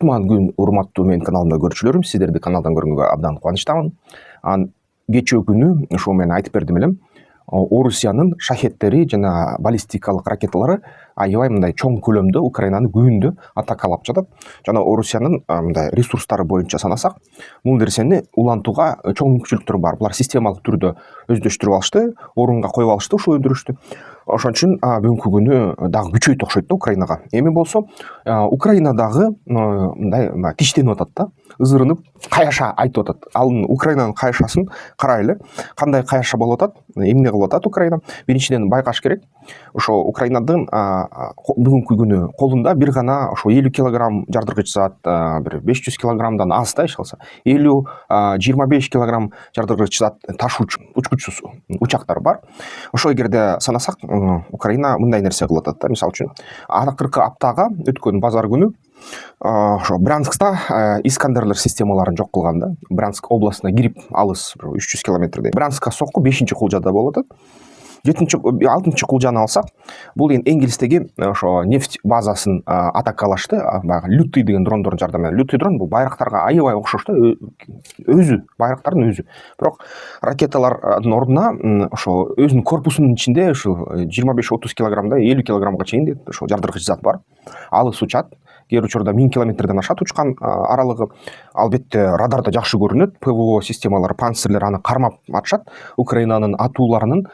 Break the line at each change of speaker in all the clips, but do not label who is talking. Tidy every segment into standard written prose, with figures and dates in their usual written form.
Кутман күн урматтуу менин каналымда көрүүчүлөрүм, сиздерди каналдан көргөнгө абдан кубанычтамын. Кечээ күнү ошо мен айтып бердим элем. Орусиянын шахеттери жана баллистикалык ракеталары аябай мындай чоң көлөмдө Украинаны күбүндө атакалап жатат. Жана Орусиянын мындай ресурстары боюнча санасак, бул нерсени улантууга чоң мүмкүнчүлүктөр бар. Булар системалык түрдө өздөштүрүп алышты, орунга коюп алышты ушул өндүрүштү. Ошон үчүн бүгүнкү күнү дагы күчөйт окшойт да Украинага. Эми болсо Украинадагы мындай тиштенип атат да, ызырынып каяша айтып атат. Ал Украинанын каяшасын карайлы. Кандай каяша болуп атат, эмне кылып атат Украина? Биринчиден байкаш керек. Ошо Украинадын бүгүнкү күнү колунда бир гана ошо 50 килограмм жардыргыч зат, бир 500 килограммдан аз да эч калса. 50-25 килограмм жардыргыч зат ташуучу учкучсуз учактар бар. Ошо эгерде санасак, Украина мындай нерсе кылып атат да. Мисалы үчүн, акыркы аптага өткөн базар күнү ошо Брянскта Искандерлер системаларын жок кылган да. Брянск областына кирип алыс 300 километрдей. Брянскка сокку 5-чи кулжада болуп атат. 6-чы кулжаны алсак, бул Энгельстеги ошо нефть базасын атакалашты. Баягы Лютый деген дрондордун жардамы менен. Лютый дрон бул байрактарга аябай окшош да, өзү байрактардын өзү. Бирок ракеталардын ордуна ошо өзүнүн корпусунун ичинде ошо 25-30 килограммдай 50 килограммга чейин ошо жардыргыч зат бар. Алыс учат. Кээ бир учурда 1000 километрден ашат учкан аралыгы. Албетте радарда жакшы көрүнөт. ПВО системалары, панцирлер аны кармап атышат. Украинанын атууларынын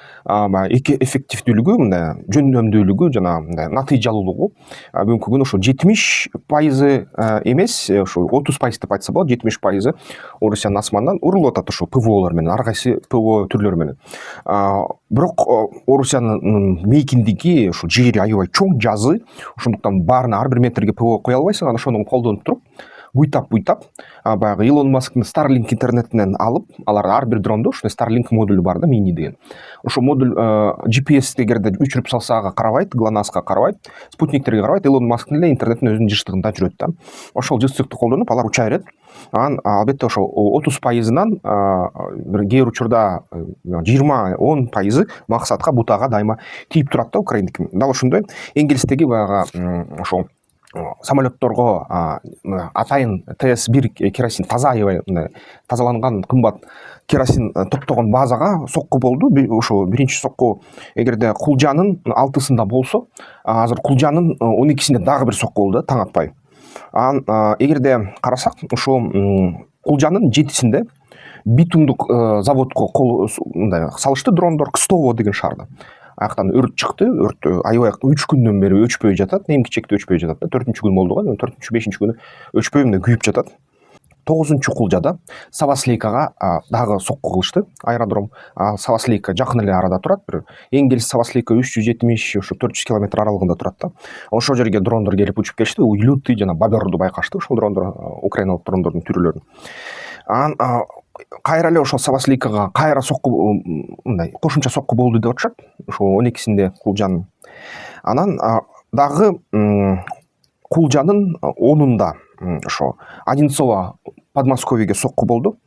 эффективдүүлүгү, мындай жөндөмдүүлүгү жана мындай натыйжалуулугу бүгүнкү күнү ошо 70% эмес, ошо 30% деп айтса болот, 70% Орусиянын асманынан урулуп атат ошо ПВОлор менен, ар кайсы ПВО түрлөрү менен. Бирок Орусиянын мейкиндиги, ошо жери аябай чоң, жазы, ошондуктан баарына ар бир метрге ПВО кое албайсың, анан ошону колдонуп туруп буйтап баягы Илон Масктын Starlink интернетинен алып, алар ар бир дрондо ушундай Starlink модулу бар да, мини деген. Ошо модуль GPS эгерде өчүрүп салса ага карабайт, ГЛОНАССка карабайт, спутниктерге карабайт, Илон Масктын эле интернетинин өзүнүн жыштыгында жүрөт да. Ошол жыштыкты колдонуп алар уча берет. Анан албетте ошо 30%-ынан бир кээ бир учурда 20-10% максатка, бутага дайыма тийип турат да Украиндики. Дал ошондой Энгельстеги баягы ошо самолетторго атайын ТС-1 керосин, таза аябай тазаланган кымбат керосин топтогон базага сокку болду. Ошо биринчи сокку эгерде Кулжанын 6-сында болсо, азыр Кулжанын 12-синде дагы бир сокку болду таң атпай. Анан эгерде карасак, ошо Кулжанын 7-синде битумдук заводко мындай салышты дрондор, Кстово деген шаарда. Аяктан өрт чыкты. Өрт аябай 3 күндөн бери өчпөй жатат. Эми-кичекте өчпөй жатат да. 4-чү күн болду го. 4-5-чи күнү өчпөй мындай күйүп жатат. 9-чу кулжада Саваслейкага дагы сокку кылышты. Аэродром Саваслейка жакын эле арада турат. Бир Энгельс Саваслейка 370, ошо 400 километр аралыгында турат да. Ошол жерге дрондор келип учуп келишти. Лютый жана Боберду байкашты. Ошол дрондор, украиналык дрондордун түрлөрүн. Анан кайра эле ошол Саваслейкага кайра сокку, мындай кошумча сокку болду деп атышат. Ошо 12-синде Кулжанын. Анан дагы Кулжанын 10-унда ошо Одинцово Подмосковьеге сокку болду.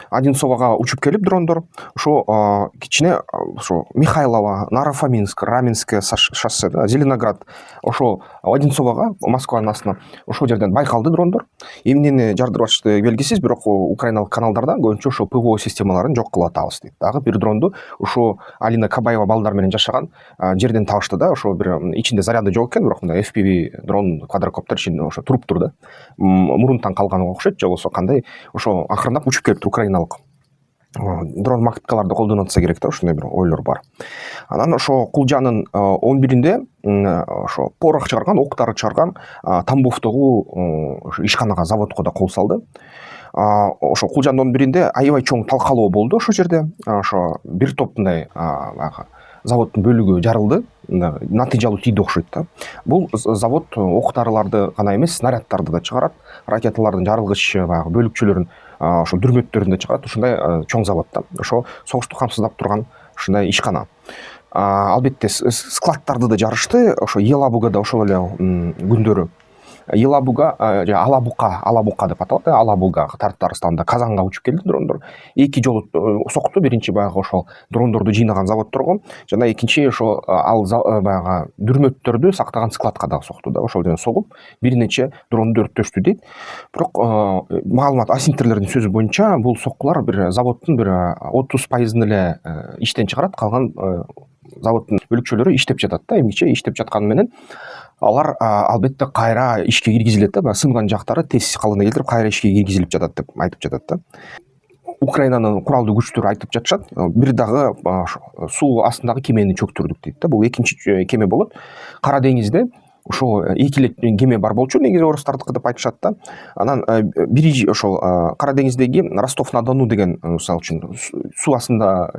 Одинцового учуп келип дрондор, ошо кичине ошо Михайлова, Нарафаминск, Раменское шоссе, Зеленоград, ошо Одинцового, Москванын астына, ошол жерден байкалды дрондор. Эмнени жардырып атышты белгисиз, бирок украиналык каналдарда көбүнчө ошо ПВО системаларын жок кылып атабыз дейт. Дагы бир дронду ошо Алина Кабаева балдар менен жашаган жерден табышты да. Ошо бир ичинде заряды жок экен, бирок мындай FPV дрон, квадрокоптер ичинде ошо туруп да. Мурунтан калганы окшойт, же болбосо кандай ошо акырындап учуп келиптир украиналык дрон макеткаларды колдонуп атса керек да, ошондой бир ойлор бар. Анан ошо Кулжанын 11-инде ошо порох чыгарган, октары чыгарган Тамбовдогу ишканага, заводко да кол салды. Ошо Кулжанын 11-инде аябай чоң талкалоо болду ошол жерде. Ошо бир топ мындай заводдун бөлүгү жарылды, натыйжалуу тийди окшойт да. Бул завод октарларды гана эмес, снаряддарды да чыгарат, ракеталардын жарылгыч баягы бөлүкчөлөрүн, ошо дүрмөттөрүн да чыгарат. Ушундай чоң завод да. Ошо согушту камсыздап турган ушундай ишкана. Албетте складдарды да жарышты. Ошо Елабугада ошол эле күндөрү Елабуга же Алабука деп аталат, Алабуга Татарстанда Казанга учуп келди дрондор. Эки жолу сокту. Биринчи баягы ошол дрондорду жыйнаган заводторго, жана экинчи ошо ал баягы дүрмөттөрдү сактаган складка дагы сокту да. Ошол жерден согуп бир нече дронду өрттөштү дейт. Бирок маалымат асинтерлердин сөзү боюнча бул соккулар бир заводдун бир 30% эле иштен чыгарат, калган заводдун бөлүкчөлөрү иштеп жатат да. Эмгиче иштеп жатканы менен алар албетте кайра ишке киргизилет да. Сынган жактары тез калыбына келтирип кайра ишке киргизилип жатат деп айтып жатат да. Украинанын куралдуу күчтөрү айтып жатышат, бир дагы суу астындагы кемени чөктүрдүк дейт да. Бул экинчи кеме болот. Кара деңизде ошол эки эле кеме бар болчу, негизи орустардыкы деп айтышат да. Анан бири ошол Кара деңиздеги Ростов-на-Дону деген, мисалы үчүн, суу астында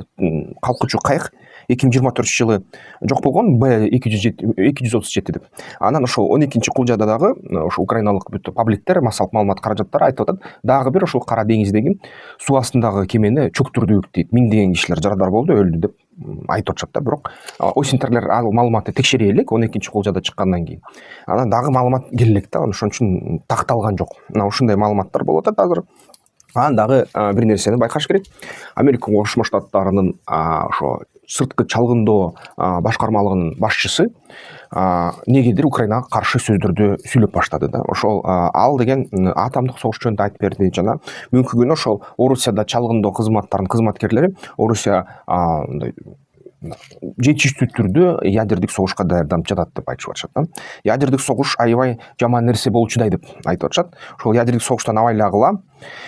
калкуучу кайык 2024 жылы жок болгон Б-237 деп. Анан ошол 12-чи кулжада дагы ошо украиналык бүт пабликтер, массалык маалымат каражаттары айтып атат, дагы бир ошол Кара деңиздеги суу астындагы кемени чөктүрдүк дейт. Миңдеген кишилер жарадар болду, өлдү деп айтып атышат да. Бирок осинтерлер ал маалыматты текшере элек 12-чи кулжада чыккандан кийин. Анан дагы маалымат келе элек да, ошон үчүн такталган жок. Мына ушундай маалыматтар болуп атат азыр. Анан дагы бир нерсени байкаш керек. Америка Кошмо Штаттарынын ошо сырткы чалгындоо башкармалыгынын башчысы негедир Украинага каршы сөздөрдү сүйлөп баштады да. Ошол ал деген атомдук согуш жөнүндө айтып берди, жана мүмкүн күнү ошол Орусияда чалгындоо кызматтарынын кызматкерлери Орусия жетиштүү түрдө ядердик согушка даярданып жатат деп айтышып атышат да. Ядердик согуш аябай жаман нерсе болчудай деп айтып атышат. Ошол ядердик согуштан абайлагыла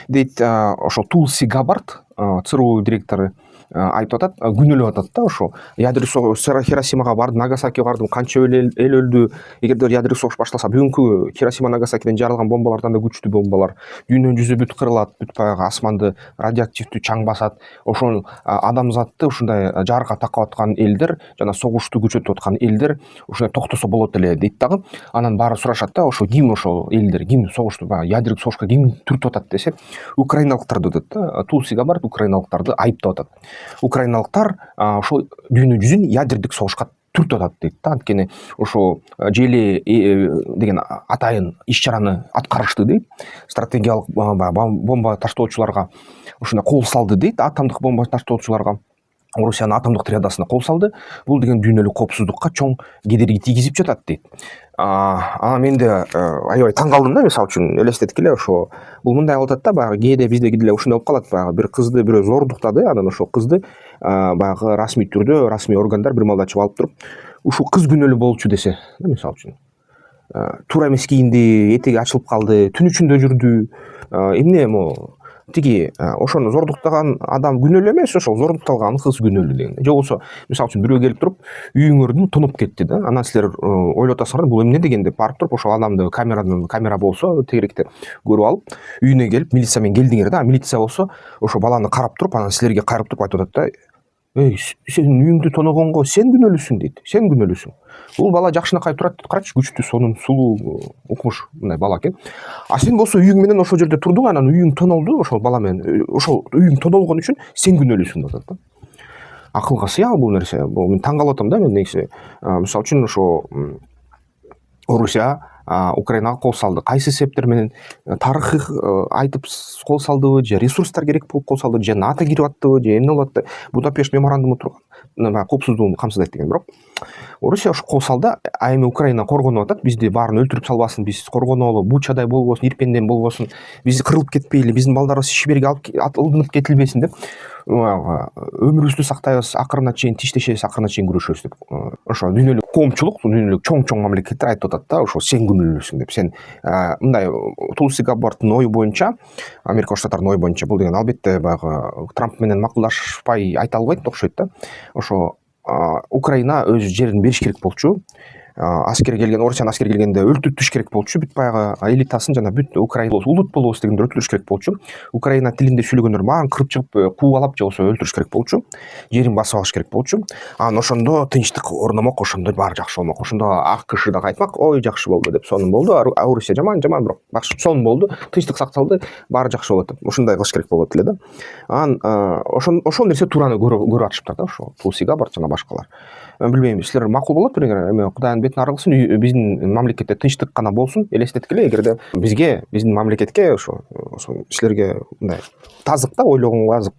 дейт. Ошол Тулси Габбард, ЦРУ директору, айтып атат, күнөөлөп атат да. Ошо ядердик согуш Хиросимага бардым, Нагасакиге бардым, канча эл өлдү. Эгерде ядердик согуш башталса, бүгүнкү Хиросима Нагасакиден жарылган бомбалардан да күчтүү бомбалар, дүйнөнүн жүзү бүт кырылат, бүт баягы асманды радиоактивдүү чаң басат. Ошол адамзатты ушундай жарга такап аткан элдер жана согушту күчөтүп аткан элдер ушундай токтосо болот эле дейт дагы. Анан баары сурашат да, ошо ким ошол элдер, ким согушту, ядердик согушка ким түртүп атат десе, украиналыктарды дейт да. Тулси Габбард украиналыктарды айыптап атат. Украиналыктар ошол дүйнө жүзүн ядердик согушка түртүп атат дейт да. Анткени ошо желе деген атайын иш чараны аткарышты дейт. Стратегиялык бомба таштоочуларга ушундай кол салды дейт, атомдук бомба таштоочуларга. Орусиянын атомдук триадасына кол салды. Бул деген дүйнөлүк коопсуздукка чоң кедерги тийгизип жатат дейт. Анан мен де аябай таң калдым да, мисалы үчүн элестетик эле, ошо бул мындай кылып атат да, баягы кээде биздеги деле ушундай болуп калат, баягы бир кызды бирөө зордуктады, анан ошол кызды баягы расмий түрдө расмий органдар бир малда чыгып алып туруп, ушул кыз күнөөлүү болчу десе, мисалы үчүн, туура эмес кийинди, этеги ачылып калды, түн ичинде жүрдү, эмне могу тиги ошону зордуктаган адам күнөөлүү эмес, ошол зордукталган кыз күнөөлүү деген. Же болбосо мисалы үчүн бирөө келип туруп үйүңөрдүн тоноп кетти да. Анан силер ойлоп атасыңар, бул эмне деген деп барып туруп ошол адамды камера болсо тегеректе көрүп алып, үйүнө келип милиция менен келдиңер да. Милиция болсо ошо баланы карап туруп, анан силерге кайрылып туруп айтып атат да, сен үйүңдү тоногонго сен күнөөлүүсүң дейт. Сен күнөөлүүсүң. Бул бала жакшынакай турат дейт. Карачы, күчтүү, сонун, сулуу, укмуш мындай бала экен. А сен болсо үйүң менен ошол жерде турдуң, анан үйүң тонолду ошол бала менен. Ошол үйүң тонолгон үчүн сен күнөөлүүсүң деп атат да. Акылга сыябы бул нерсе? Бул мен таң калып атам да, мен негизи. Мисалы үчүн ошо Орусия Украинага кол салды. Кайсы себептер менен? Тарыхы айтып кол салдыбы, же ресурстар керек болуп кол салдыбы, же НАТО кирип аттыбы, же эмне болуп атты? Будапешт меморандуму турган. Коопсуздугун камсыздайт деген. Бирок Орусия ошо кол салды, а эми Украина коргонуп атат, бизди баарын өлтүрүп салбасын, биз коргонолу, Бучадай болбосун, Ирпенден болбосун, биз кырылып кетпейли, биздин балдарыбыз Сибирге алынып кетилбесин деп, өмүрүбүздү сактайбыз, акырына чейин тиштешебиз, акырына чейин күрөшөбүз деп. Ошо дүйнөлүк коомчулук, дүйнөлүк чоң мамлекеттер айтып атат да, ошо сен күнөөлүүсүң деп. Сен мындай Тулси Габбардтын ою боюнча, Америка Штаттарынын ою боюнча, бул деген албетте баягы Трамп менен макулдашпай айта албайт окшойт да. Ошо Украина өз жерин бериш керек болчу. Аскер келген, Орусиянын аскери келгенде өлтүрүш керек болчу. Бүт баягы элитасын жана бүт Украина улут болобуз дегендер өлтүрүш керек болчу. Украина тилинде сүйлөгөндөр баарын кырып чыгып, куулап же болбосо өлтүрүш керек болчу. Жерин басып алыш керек болчу. Анан ошондо тынчтык орномок, ошондо баары жакшы болмок. Ошондо АКШ да кайтмак, ой жакшы болду деп, сонун болду. Орусия жаман, бирок сонун болду. Тынчтык сакталды, баары жакшы болот деп. Ушундай кылыш керек болот эле да. Анан ошол нерсе туураны көрүп атышыптыр да, ошо Тулси Габбард жана башкалар. билбейм, силер макул болот биринен эме Кудайдын бетин ары кылсын, биздин мамлекетте тынчтык гана болсун элестеткиле, эгерде бизге, биздин мамлекетке ошо силерге мындай тазык да, ойлогонго азык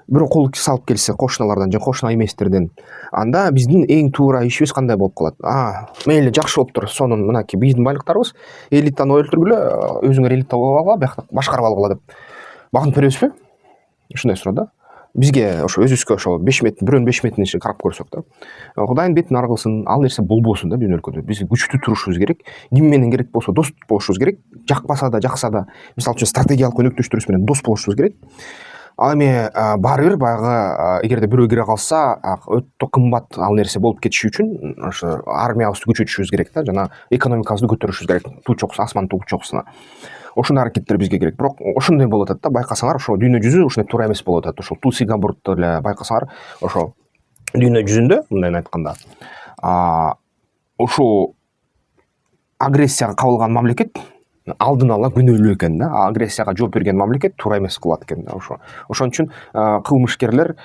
бирөө кол салып келсе кошуналардан же кошуна эместерден, анда биздин эң туура ишибиз кандай болуп калат? Мейли жакшы болуптур, сонун мынакей биздин байлыктарыбыз элитаны өлтүргүлө, өзүңөр элита болуп алгыла, биякта башкарып алгыла деп багынып беребизби? Ушундай суроо да. Бизге ошо өзүбүзгө ошо 5 метр, бирөөнүн 5 метрин ичине карап көрсөк да. Кудайдын бетин ары кылсын, ал нерсе болбосун да биздин өлкөдө. Биз күчтүү турушубуз керек. Ким менен керек болсо дос болушубуз керек. Жакпаса да, жакса да, мисалы үчүн стратегиялык өнөктөштөрүбүз менен дос болушубуз керек. Ал эми баары бир баягы эгерде бирөө кире калса, өтө кымбат ал нерсе болуп кетиши үчүн ошо армиябызды күчөтүшүбүз керек да, жана экономикабызды көтөрүшүбүз керек. Туу чокусуна, асман туу чокусуна. Ошондой аракеттер бизге керек. Бирок ошондой болуп атат да, байкасаңар, ошо дүйнө жүзү ушундай туура эмес болуп атат. Ошол Туси Габурдту эле байкасаңар, ошо дүйнө жүзүндө мындайын айтканда, ушул агрессияга кабылган мамлекет алдын ала күнөөлүү экен да, агрессияга жооп берген мамлекет туура эмес кылат экен да. Ошон үчүн кылмышкерлер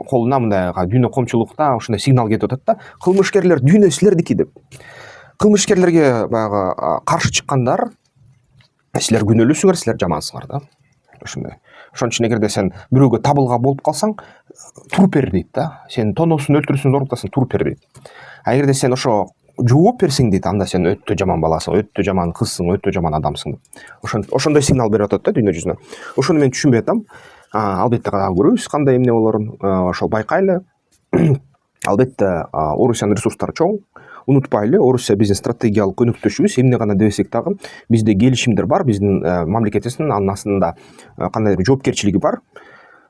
колуна мындай дүйнө коомчулукта ушундай сигнал кетип атат да, кылмышкерлер дүйнө силердики деп. Кылмышкерлерге баягы каршы чыккандар силер күнөөлүүсүңөр, силер жамансыңар да. Ошондой. Ошон үчүн эгерде сен бирөөгө табылга болуп калсаң, туруп бер дейт да. Сен тоносун, өлтүрүүсүн оруктасың, туруп бер дейт. Эгерде сен ошо жооп берсең дейт, анда сен өтө жаман баласың, өтө жаман кызсың, өтө жаман адамсың деп. Ошондой сигнал берип атат да дүйнө жүзүнө. Ошону мен түшүнбөй атам. Албетте көрөбүз кандай эмне болорун, ошол байкайлы. Албетте Орусиянын ресурстары чоң. Унутпайлы, Орусия биздин стратегиялык өнөктөшүбүз. Эмне гана дебесек дагы бизде келишимдер бар, биздин мамлекетибиздин анын астында кандайдыр жоопкерчилиги бар.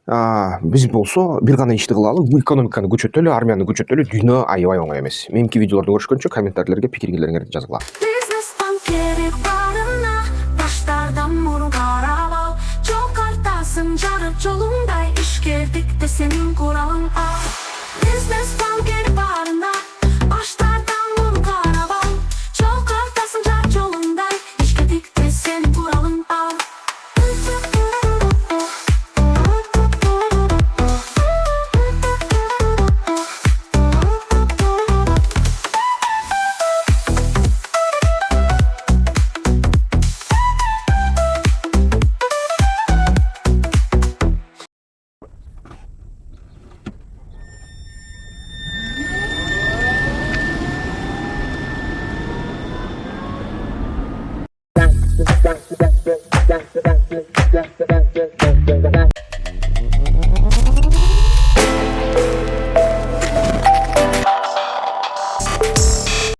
Биз болсо бир гана ишти кылалы, экономиканы күчөтөлү, армияны күчөтөлү, дүйнө аябай оңой эмес. Меники видеолорду көрүшкөнчө комментарийлерге пикирлериңерди жазгыла. Бизнестен керек барына, баштардан мурун карап ал, жол картасын жарып жолуңдай ишкердик де сенин куралың ал. Бизнестен керек барына, баштардан мурун карап ал, жол картасын жарып жолуңдай ишкердик де сенин куралың ал. Bang, bang, bang.